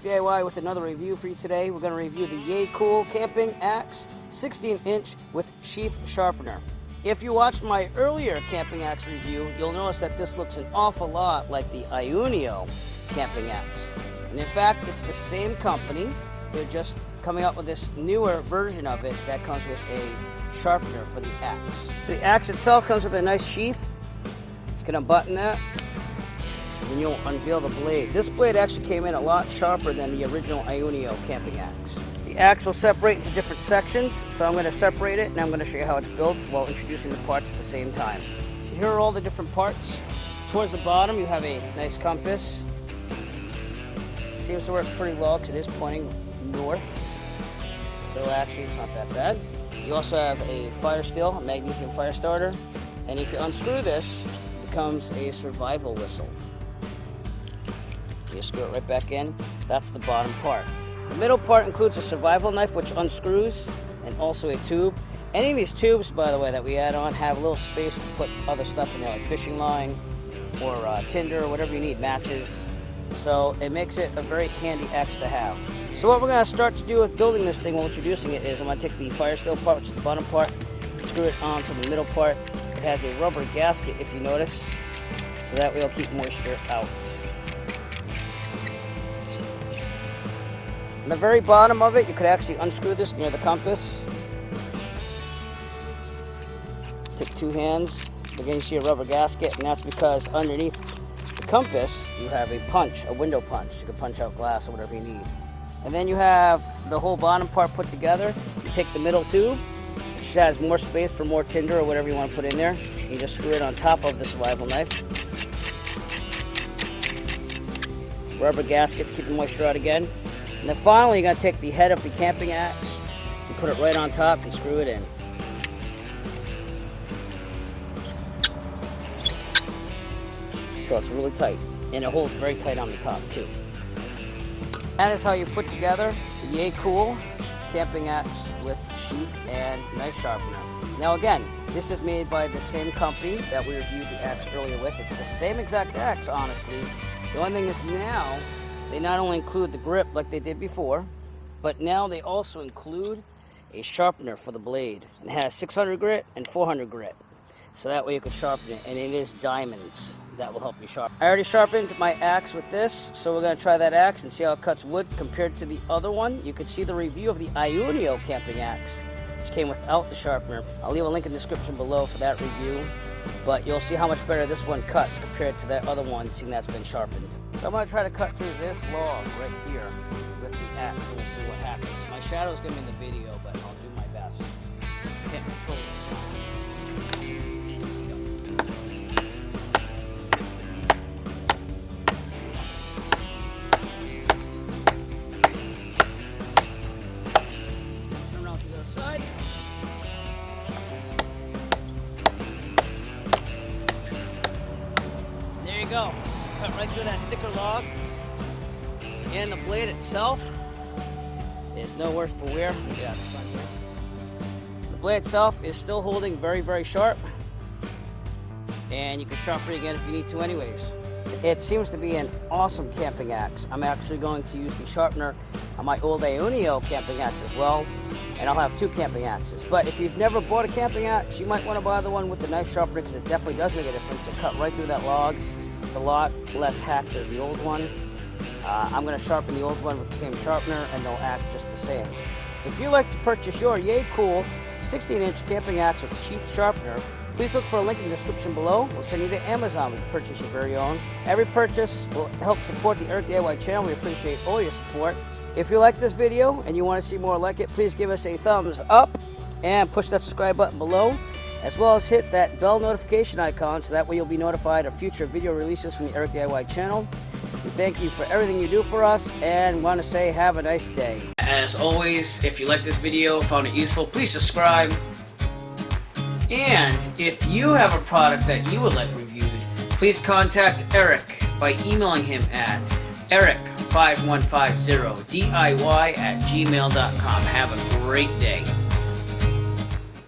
Eric DIY with another review for you today. We're going to review the Yeacool Camping Axe 16-inch with Sheath Sharpener. If you watched my earlier camping axe review, you'll notice that this looks an awful lot like the Iunio camping axe. And in fact, it's the same company. They're just coming up with this newer version of it that comes with a sharpener for the axe. The axe itself comes with a nice sheath. You can unbutton that, and you'll unveil the blade. This blade actually came in a lot sharper than the original Iunio camping axe. The axe will separate into different sections, so I'm going to separate it and I'm going to show you how it's built while introducing the parts at the same time. So here are all the different parts. Towards the bottom you have a nice compass. It seems to work pretty well because it is pointing north, so actually it's not that bad. You also have a fire steel, a magnesium fire starter, and if you unscrew this, it becomes a survival whistle. You screw it right back in. That's the bottom part. The middle part includes a survival knife which unscrews, and also a tube. Any of these tubes, by the way, that we add on have a little space to put other stuff in there, like fishing line or tinder or whatever you need, matches. So it makes it a very handy axe to have. So what we're going to start to do with building this thing while introducing it is I'm going to take the fire steel part, which is the bottom part, and screw it onto the middle part. It has a rubber gasket, if you notice, so that way it'll keep moisture out. On the very bottom of it, you could actually unscrew this near the compass. Take two hands. Again, you see a rubber gasket, and that's because underneath the compass, you have a punch, a window punch. You can punch out glass or whatever you need. And then you have the whole bottom part put together. You take the middle tube, which has more space for more tinder or whatever you want to put in there. You just screw it on top of the survival knife. Rubber gasket to keep the moisture out again. And then finally, you're going to take the head of the camping axe and put it right on top and screw it in. So it's really tight, and it holds very tight on the top too. That is how you put together the Yeacool Camping Axe with Sheath and Knife Sharpener. Now again, this is made by the same company that we reviewed the axe earlier with. It's the same exact axe, honestly. The only thing is now, they not only include the grip like they did before, but now they also include a sharpener for the blade. It has 600 grit and 400 grit. So that way you can sharpen it, and it is diamonds that will help you sharpen. I already sharpened my axe with this, so we're going to try that axe and see how it cuts wood compared to the other one. You can see the review of the Iunio camping axe, which came without the sharpener. I'll leave a link in the description below for that review, but you'll see how much better this one cuts compared to that other one, seeing that's been sharpened. So I'm going to try to cut through this log right here with the axe, and we'll see what happens. My shadow is going to be in the video, but I'll do my best. Can't control this. Turn around to the other side. There you go. Cut right through that thicker log, and the blade itself is no worse for wear. Yeah, the sun here. The blade itself is still holding very, very sharp, and you can sharpen it again if you need to anyways. It seems to be an awesome camping axe. I'm actually going to use the sharpener on my old Iunio camping axe as well, and I'll have two camping axes. But if you've never bought a camping axe, you might want to buy the one with the knife sharpener, because it definitely does make a difference. It cut right through that log. It's a lot less hacks as the old one. I'm going to sharpen the old one with the same sharpener, and they'll act just the same. If you'd like to purchase your Yeacool 16-inch camping axe with Sheath Sharpener, please look for a link in the description below. We'll send you to Amazon to purchase your very own. Every purchase will help support the Eric DIY channel. We appreciate all your support. If you like this video and you want to see more like it, please give us a thumbs up and push that subscribe button below, as well as hit that bell notification icon so that way you'll be notified of future video releases from the Eric DIY channel. We thank you for everything you do for us, and want to say have a nice day. As always, if you like this video, found it useful, please subscribe. And if you have a product that you would like reviewed, please contact Eric by emailing him at eric5150diy@gmail.com. Have a great day.